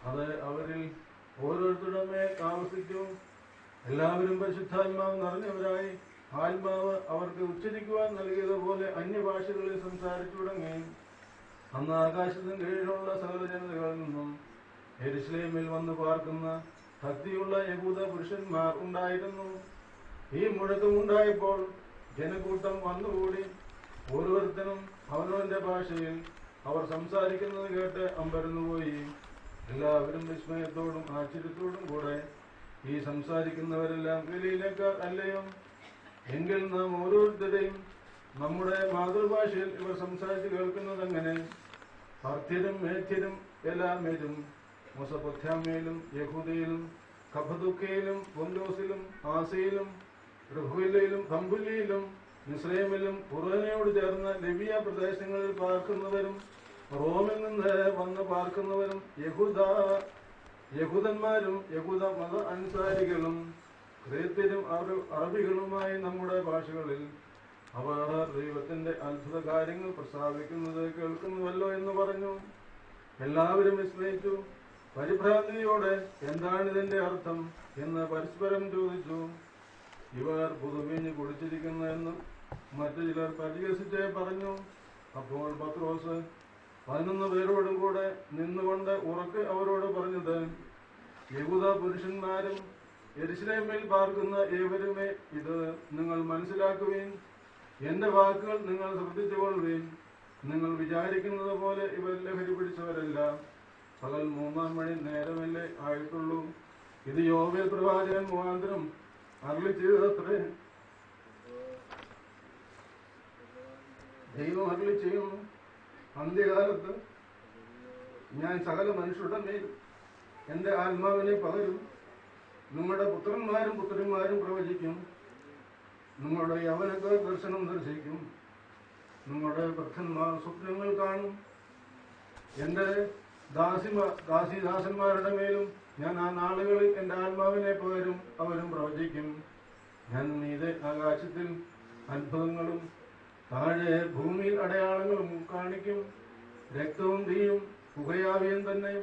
അത് അവരിൽ ഓരോരുത്തരുടെ മേൽ താമസിച്ചു. എല്ലാവരും പരിശുദ്ധാത്മാവ് നിറഞ്ഞവരായി ആത്മാവ് അവർക്ക് ഉച്ചരിക്കുവാൻ നൽകിയതുപോലെ അന്യഭാഷകളിൽ സംസാരിച്ചു തുടങ്ങി. അന്ന് ആകാശത്തിന് കീഴിലുള്ള സകല ജനതകളിൽ നിന്നും യെരുശലേമിൽ വന്ന് പാർക്കുന്ന ഭക്തിയുള്ള യഹൂദ പുരുഷന്മാർ ഉണ്ടായിരുന്നു. ഈ മുഴക്കമുണ്ടായപ്പോൾ ജനക്കൂട്ടം വന്നുകൂടി. ഓരോരുത്തരും അവനവന്റെ ഭാഷയിൽ അവർ സംസാരിക്കുന്നത് കേട്ട് അമ്പരന്നുപോയി. എല്ലാവരും വിസ്മയത്തോടും ആശ്ചര്യത്തോടും കൂടെ, ഈ സംസാരിക്കുന്നവരെല്ലാം ഗലീലക്കാർ അല്ലയോ? എങ്കിൽ നാം ഓരോരുത്തരെയും നമ്മുടെ മാതൃഭാഷയിൽ ഇവർ സംസാരിച്ച് കേൾക്കുന്നതെങ്ങനെ? പാർഥ്യരും മേഥ്യരും എലാമ്യരും മെസൊപ്പൊത്താമ്യയിലും യഹൂദയിലും കപ്പദോക്യയിലും പൊന്തോസിലും ആസയിലും ഋഭുവിലും പമ്പുല്യയിലും മിസ്രയീമിലും ഖുറേനയോട് ചേർന്ന ലിബിയ പ്രദേശങ്ങളിൽ പാർക്കുന്നവരും റോമിൽ നിന്ന് വന്ന് പാർക്കുന്നവരും യഹൂദന്മാരും യഹൂദ മത അനുസാരികളും ക്രേത്യരും അറബികളുമായി നമ്മുടെ ഭാഷകളിൽ അവർ ദൈവത്തിന്റെ അത്ഭുത കാര്യങ്ങൾ പ്രസ്താവിക്കുന്നത് കേൾക്കുന്നുവല്ലോ എന്ന് പറഞ്ഞു. എല്ലാവരും വിസ്മയിച്ചു. പരിഭ്രാന്തിയോടെ എന്താണിതിന്റെ അർത്ഥം എന്ന് പരസ്പരം ചോദിച്ചു. ഇവർ പുതുവീഞ്ഞ് കുടിച്ചിരിക്കുന്നു എന്നും മറ്റു ചിലർ പരിഹസിച്ചേ പറഞ്ഞു. അപ്പോൾ പത്രോസ് 11 പേരോടും കൂടെ നിന്നുകൊണ്ട് ഉറക്കെ അവരോട് പറഞ്ഞത്, യഹൂദ പുരുഷന്മാരും യെരുശലേമിൽ പാർക്കുന്ന ഏവരുമേ, ഇത് നിങ്ങൾ മനസ്സിലാക്കുവീൻ. എന്റെ വാക്കുകൾ നിങ്ങൾ ശ്രദ്ധിച്ചുകൊള്ളുവീൻ. നിങ്ങൾ വിചാരിക്കുന്നത് പോലെ ഇവർ ലഹരി പിടിച്ചവരല്ല. പകൽ 3-ാം മണി നേരമല്ലേ ആയിട്ടുള്ളൂ. ഇത് യോവേൽ പ്രവാചകൻ മുഖാന്തരം അരുളി ചെയ്തത്രേ. ദൈവം അരുളി ചെയ്യുന്നു, അന്ത്യകാലത്ത് ഞാൻ സകല മനുഷ്യരുടെ മേൽ എന്റെ ആത്മാവിനെ പകരും. നിങ്ങളുടെ പുത്രന്മാരും പുത്രിമാരും പ്രവചിക്കും. നിങ്ങളുടെ യൗവനക്കാർ ദർശനം ദർശിക്കും. നിങ്ങളുടെ വൃദ്ധന്മാർ സ്വപ്നങ്ങൾ കാണും. എന്റെ ദാസിദാസന്മാരുടെ മേലും ഞാൻ ആ നാളുകളിൽ എന്റെ ആത്മാവിനെ പകരും. അവരും പ്രവചിക്കും. ഞാൻ മീതെ ആകാശത്തിൽ അത്ഭുതങ്ങളും താഴെ ഭൂമിയിൽ അടയാളങ്ങളും കാണിക്കും. രക്തവും തീയും പുകയാവിയും തന്നെ.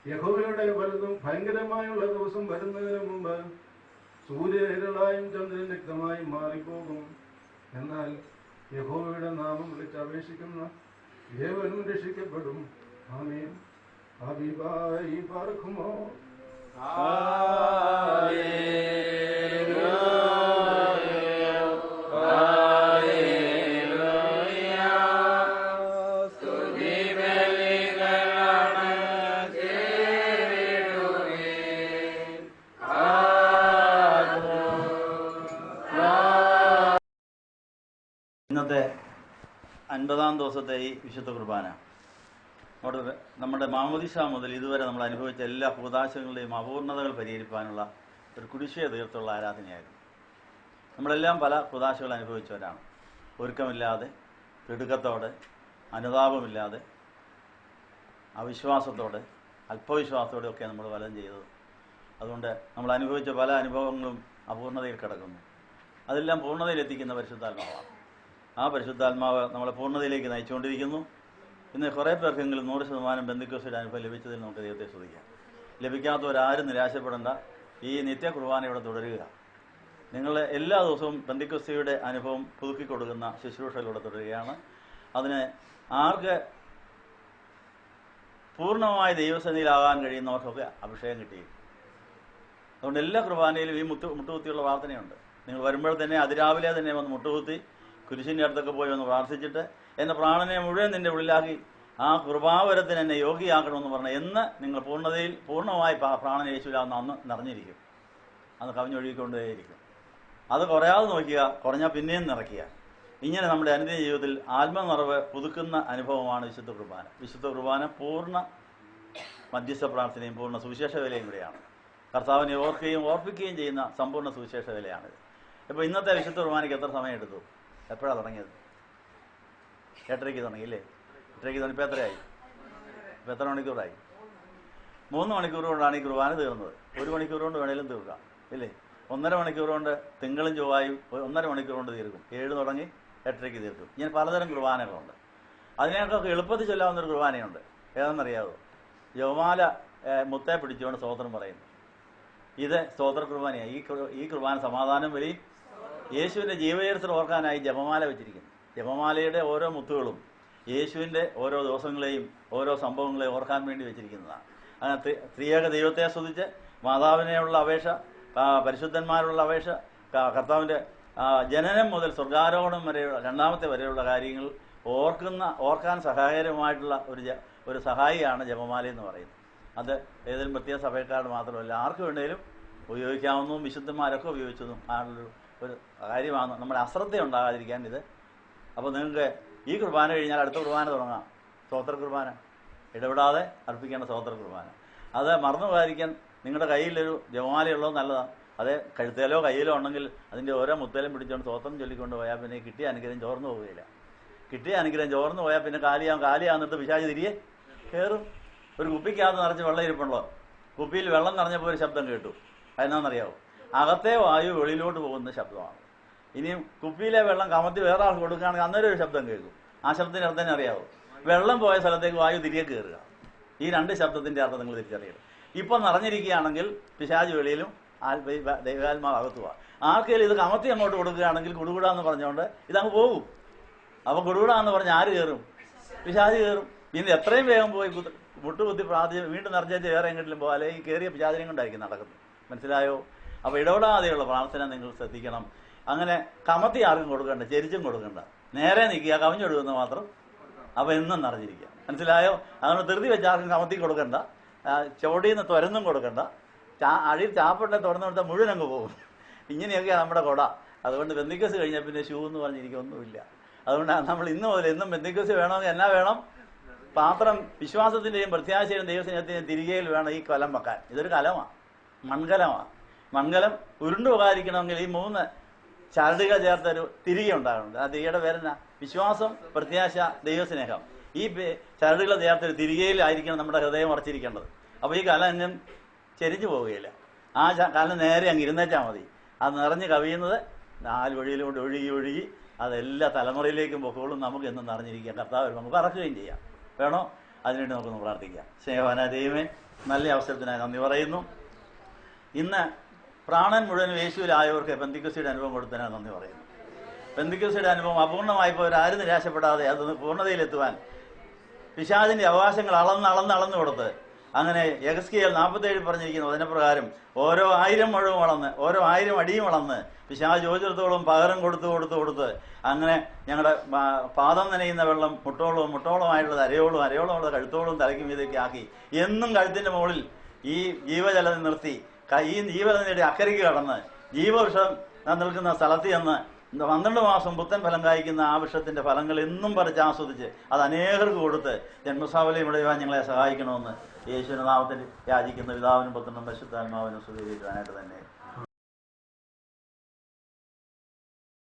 യഹോവയുടെ വലുതും ഭയങ്കരമായുള്ള ദിവസം വരുന്നതിന് മുമ്പ് സൂര്യനിരളായും ചന്ദ്രൻ രക്തമായും മാറിപ്പോകും. എന്നാൽ യഹോവയുടെ നാമം വിളിച്ചപേക്ഷിക്കുന്ന ഏവനും രക്ഷിക്കപ്പെടും. ആമേൻ. ഹബീബായി പാർക്കുമോ? ഇന്നത്തെ 50-ാം ദിവസത്തെ ഈ വിശുദ്ധ കുർബാന നമ്മുടെ മാമോദിസ മുതൽ ഇതുവരെ നമ്മൾ അനുഭവിച്ച എല്ലാ കൂദാശകളുടെയും അപൂർണതകൾ പരിഹരിക്കാനുള്ള ഒരു കുടിശ്ശിക തീർത്തുള്ള ആരാധനയായിരുന്നു. നമ്മളെല്ലാം പല കൂദാശകൾ അനുഭവിച്ചവരാണ്. ഒരുക്കമില്ലാതെ, തിടുക്കത്തോടെ, അനുതാപമില്ലാതെ, അവിശ്വാസത്തോടെ, അല്പവിശ്വാസത്തോടെയൊക്കെ നമ്മൾ പലതും ചെയ്തത്. അതുകൊണ്ട് നമ്മൾ അനുഭവിച്ച പല അനുഭവങ്ങളും അപൂർണതയിൽ കിടക്കുന്നു. അതെല്ലാം പൂർണ്ണതയിലെത്തിക്കുന്ന പരിശുദ്ധാത്മാവാണ്. ആ പരിശുദ്ധാത്മാവ് നമ്മളെ പൂർണ്ണതയിലേക്ക് നയിച്ചുകൊണ്ടിരിക്കുന്നു. ഇന്ന് കുറേ പേർക്കെങ്കിലും 100% പെന്തക്കോസ്തിന്റെ അനുഭവം ലഭിച്ചതിൽ നമുക്ക് ദൈവത്തെ സ്തുതിക്കാം. ലഭിക്കാത്തവരാരും നിരാശപ്പെടേണ്ട. ഈ നിത്യ കുർബാന ഇവിടെ തുടരുക. നിങ്ങൾ എല്ലാ ദിവസവും പെന്തക്കോസ്തിയുടെ അനുഭവം പുതുക്കിക്കൊടുക്കുന്ന ശുശ്രൂഷയിലൂടെ തുടരുകയാണ്. അതിന് ആർക്ക് പൂർണ്ണമായി ദൈവസന്നിധിയിലാകാൻ കഴിയുന്നവർക്കൊക്കെ അഭിഷേകം കിട്ടിയിരിക്കും. അതുകൊണ്ട് എല്ലാ കുർബാനയിലും ഈ മുട്ടുകുത്തിയുള്ള പ്രാർത്ഥനയുണ്ട്. നിങ്ങൾ വരുമ്പോൾ തന്നെ അതിരാവിലെ തന്നെ വന്ന് മുട്ടുകുത്തി കുരിശിൻ്റെ അടുത്തൊക്കെ പോയി ഒന്ന് പ്രാർത്ഥിച്ചിട്ട് എൻ്റെ പ്രാണനെ മുഴുവൻ നിൻ്റെ ഉള്ളിലാക്കി ആ കൃപാവരത്തിന് എന്നെ യോഗിയാക്കണമെന്ന് പറഞ്ഞാൽ എന്ന് നിങ്ങൾ പൂർണ്ണമായി പ്രാണന യേശുവിലാന്ന് അന്ന് നിറഞ്ഞിരിക്കും. അന്ന് കവിഞ്ഞൊഴുകിക്കൊണ്ടേയിരിക്കും. അത് കുറയാതെ നോക്കുക, കുറഞ്ഞാൽ പിന്നെയും നിറയ്ക്കുക. ഇങ്ങനെ നമ്മുടെ അനുദിന ജീവിതത്തിൽ ആത്മനിറവ് പുതുക്കുന്ന അനുഭവമാണ് വിശുദ്ധ കുർബാന. വിശുദ്ധ കുർബാന പൂർണ്ണ മധ്യസ്ഥ പ്രാർത്ഥനയും പൂർണ്ണ സുവിശേഷ വേലയും കൂടെയാണ്. കർത്താവിനെ ഓർക്കുകയും ഓർപ്പിക്കുകയും ചെയ്യുന്ന സമ്പൂർണ്ണ സുവിശേഷ വേലയാണിത്. ഇപ്പോൾ ഇന്നത്തെ വിശുദ്ധ കുർബാനയ്ക്ക് എത്ര സമയം എടുത്തു? എപ്പോഴാണ് തുടങ്ങിയത്? 8:30 തുടങ്ങിയില്ലേ? 8:30 തുടങ്ങി. ഇപ്പോൾ എത്രയായി? ഇപ്പോൾ എത്ര മണിക്കൂറായി? 3 മണിക്കൂർ കൊണ്ടാണ് ഈ കുർബാന തീർന്നത്. 1 മണിക്കൂർ കൊണ്ട് വേണേലും തീർക്കാം ഇല്ലേ? 1.5 മണിക്കൂർ കൊണ്ട് തിങ്കളും ചൊവ്വായും 1.5 മണിക്കൂർ കൊണ്ട് തീർക്കും. 7 തുടങ്ങി 8:30 തീർക്കും. ഇങ്ങനെ പലതരം കുർബാനകളുണ്ട്. അതിനേക്കൊക്കെ എളുപ്പത്തിൽ ചൊല്ലാവുന്നൊരു കുർബാനയുണ്ട്. ഏതെന്നറിയാവോ? ജപമാല മുത്തേ പിടിച്ചുകൊണ്ട് സ്തോത്രം പറയുന്നു. ഇത് സ്തോത്ര കുർബാനയാണ്. ഈ കുർബാന സമാധാനം വരെയും യേശുവിൻ്റെ ജീവചരിത്രം ഓർക്കാനായി ജപമാല വെച്ചിരിക്കുന്നു. ജപമാലയുടെ ഓരോ മുത്തുകളും യേശുവിൻ്റെ ഓരോ ദിവസങ്ങളെയും ഓരോ സംഭവങ്ങളെയും ഓർക്കാൻ വേണ്ടി വെച്ചിരിക്കുന്നതാണ്. അങ്ങനെ ത്രിയേക ദൈവത്തെ സ്തുതിച്ച് മാതാവിനെയുള്ള അപേക്ഷ, പരിശുദ്ധന്മാരുള്ള അപേക്ഷ, കർത്താവിൻ്റെ ജനനം മുതൽ സ്വർഗാരോഹണം വരെയുള്ള രണ്ടാമത്തെ വരെയുള്ള കാര്യങ്ങൾ ഓർക്കാൻ സഹായകരമായിട്ടുള്ള ഒരു സഹായിയാണ് ജപമാല എന്ന് പറയുന്നത്. അത് ഏതെങ്കിലും പ്രത്യേക സഭക്കാർ മാത്രമല്ല, ആർക്ക് വേണമെങ്കിലും ഉപയോഗിക്കാവുന്നതും വിശുദ്ധന്മാരൊക്കെ ഉപയോഗിച്ചതും ആണൊരു ഒരു കാര്യമാണ്. നമ്മുടെ അശ്രദ്ധ ഉണ്ടാകാതിരിക്കാൻ ഇത്. അപ്പോൾ നിങ്ങൾക്ക് ഈ കുർബാന കഴിഞ്ഞാൽ അടുത്ത കുർബാന തുടങ്ങാം. സ്തോത്ര കുർബാന, ഇടപെടാതെ അർപ്പിക്കേണ്ട സ്തോത്ര കുർബാന. അത് മറന്നു പോകാതിരിക്കാൻ നിങ്ങളുടെ കയ്യിലൊരു ജപമാലയുള്ളത് നല്ലതാണ്. അത് കഴുത്തേലോ കയ്യിലോ ഉണ്ടെങ്കിൽ അതിൻ്റെ ഓരോ മുത്തേലും പിടിച്ചുകൊണ്ട് സ്തോത്രം ചൊല്ലിക്കൊണ്ട് പോയാൽ പിന്നെ കിട്ടിയ അനുഗ്രഹം ചോർന്നു പോവുകയില്ല. കിട്ടിയ അനുഗ്രഹം ചോർന്നു പോയാൽ പിന്നെ കാലിയാകുന്നിട്ട് പിശാച് തിരികെ കയറും. ഒരു കുപ്പിക്കകത്ത് നിറച്ച് വെള്ളം ഇരിപ്പുണ്ടോ? കുപ്പിയിൽ വെള്ളം നിറഞ്ഞപ്പോൾ ഒരു ശബ്ദം കേട്ടു. അതെന്നാണെന്നറിയാവോ? അകത്തെ വായു വെളിയിലോട്ട് പോകുന്ന ശബ്ദമാണ്. ഇനിയും കുപ്പിയിലെ വെള്ളം കമത്തി വേറെ ആൾക്ക് കൊടുക്കുകയാണെങ്കിൽ അന്നേരം ഒരു ശബ്ദം കേൾക്കും. ആ ശബ്ദത്തിൻ്റെ അർത്ഥം തന്നെ അറിയാവോ? വെള്ളം പോയ സ്ഥലത്തേക്ക് വായു തിരികെ കയറുക. ഈ 2 ശബ്ദത്തിൻ്റെ അർത്ഥം നിങ്ങൾ തിരിച്ചറിയണം. ഇപ്പം നിറഞ്ഞിരിക്കുകയാണെങ്കിൽ പിശാച് വെളിയിലും ദൈവാത്മാവ് അകത്തുവാ. ആർക്കെങ്കിലും ഇത് കമത്തി അങ്ങോട്ട് കൊടുക്കുകയാണെങ്കിൽ കുടുകൂടാന്ന് പറഞ്ഞുകൊണ്ട് ഇതങ്ങ് പോകും. അപ്പോൾ കുടുകൂടാന്ന് പറഞ്ഞ് ആര് കയറും? പിശാച് കയറും. പിന്നെ എത്രയും വേഗം പോയി മുട്ടുകുത്തി പ്രാർത്ഥിച്ച് വീണ്ടും നിറഞ്ഞേച്ച് വേറെ എങ്ങോട്ടും പോകാം. അല്ലെങ്കിൽ ഈ കയറിയ പിശാചിനെയും കൊണ്ടായിരിക്കും നടക്കുന്നത്. മനസ്സിലായോ? അപ്പോൾ ഇടപെടാതെയുള്ള പ്രാർത്ഥന നിങ്ങൾ ശ്രദ്ധിക്കണം. അങ്ങനെ കമത്തി ആർക്കും കൊടുക്കണ്ട, ചെരിച്ചും കൊടുക്കണ്ട. നേരെ നിൽക്കുക, കവിഞ്ഞൊടുക്കുന്ന മാത്രം. അപ്പോൾ എന്നും നിറഞ്ഞിരിക്കുക. മനസ്സിലായോ? അതുകൊണ്ട് ധൃതി വെച്ച് ആർക്കും കമത്തി കൊടുക്കണ്ട, ചുവടിയിൽ നിന്ന് തുരന്നും കൊടുക്കണ്ട. അടിയിൽ ചാപ്പട്ടെ തുറന്നു കൊടുത്താൽ മുഴുവൻ അങ്ങ് പോകും. ഇങ്ങനെയൊക്കെയാണ് നമ്മുടെ കൊട. അതുകൊണ്ട് ബന്ധുക്കസ് കഴിഞ്ഞാൽ പിന്നെ ഷൂ എന്ന് പറഞ്ഞിരിക്കൊന്നുമില്ല. അതുകൊണ്ട് നമ്മൾ ഇന്ന് മുതൽ എന്നും ബന്ധുക്കസ് വേണമെങ്കിൽ എന്നാ വേണം? പാത്രം വിശ്വാസത്തിൻ്റെയും പ്രത്യാശയുടെയും ദൈവസ്നേഹത്തിൻ്റെയും തിരികെയിൽ വേണം ഈ കലം വെക്കാൻ. ഇതൊരു കലമാണ്, മൺകലമാണ്. മൺകലം ഉരുണ്ടു പോകാതിരിക്കണമെങ്കിൽ ഈ 3 ചരടുകൾ ചേർത്തൊരു തിരികെ ഉണ്ടാകുന്നുണ്ട്. ആ തിരികയുടെ പേരെന്നാ? വിശ്വാസം, പ്രത്യാശ, ദൈവസ്നേഹം. ഈ ചരടുകൾ ചേർത്തൊരു തിരികയിലായിരിക്കണം നമ്മുടെ ഹൃദയം ഉറച്ചിരിക്കേണ്ടത്. അപ്പോൾ ഈ കലം എങ്ങും ചെരിഞ്ഞു പോവുകയില്ല. ആ കലം നേരെ അങ്ങ് ഇരുന്നേറ്റാൽ മതി. അത് നിറഞ്ഞ് കവിയുന്നത് 4 വഴിയിലൂടെ ഒഴുകി അതെല്ലാ തലമുറയിലേക്കും പൊക്കോളും. നമുക്ക് എന്നും നിറഞ്ഞിരിക്കാം. കർത്താവ് നമുക്ക് പറക്കുകയും ചെയ്യാം. വേണോ? അതിനുവേണ്ടി നമുക്കൊന്ന് പ്രാർത്ഥിക്കാം. സ്നേഹവാനായ ദൈവമേ, നല്ല അവസരത്തിനായി നന്ദി പറയുന്നു. ഇന്ന് പ്രാണൻ മുഴുവൻ യേശുവിലായവർക്ക് പെന്തിക്കോസ്തിയുടെ അനുഭവം കൊടുത്തതിനാണ് നന്ദി പറയുന്നു. പെന്തിക്കോസ്തിയുടെ അനുഭവം അപൂർണമായിപ്പോൾ ആരും നിരാശപ്പെടാതെ അത് പൂർണ്ണതയിലെത്തുവാൻ പിശാചിന്റെ അവകാശങ്ങൾ അളന്ന് കൊടുത്ത് അങ്ങനെ യെഹെസ്കേൽ 47 പറഞ്ഞിരിക്കുന്നു. അതിനപ്രകാരം ഓരോ 1000 മുഴവും വളർന്ന് ഓരോ 1000 അടിയും വളർന്ന് പിശാച് ചോദിച്ചിടത്തോളം പകരം കൊടുത്ത് അങ്ങനെ ഞങ്ങളുടെ പാദം നനയുന്ന വെള്ളം മുട്ടോളമായിട്ടുള്ളത് അരയോളമുള്ളത് കഴുത്തോളം തലയ്ക്കും ഇതൊക്കെ ആക്കി എന്നും കഴുത്തിന്റെ മുകളിൽ ഈ ജീവജലം നിർത്തി ഈ ജീവജലത്തിന്റെ അക്കരയ്ക്ക് കടന്ന് ജീവവൃക്ഷം നിൽക്കുന്ന സ്ഥലത്ത് ചെന്ന് 12 മാസം പുത്തൻ ഫലം കായ്ക്കുന്ന ആ വൃക്ഷത്തിന്റെ ഫലങ്ങൾ എന്നും പറിച്ച് ആസ്വദിച്ച് അത് അനേകർക്ക് കൊടുത്ത് ജന്മസാവലയും ഇടയുവാൻ ഞങ്ങളെ സഹായിക്കണമെന്ന് യേശുവിന്റെ നാമത്തിൽ യാചിക്കുന്ന പിതാവിനും പുത്രനും പരിശുദ്ധാത്മാവിനും സ്തുതിക്കുവാനായിട്ട് തന്നെ.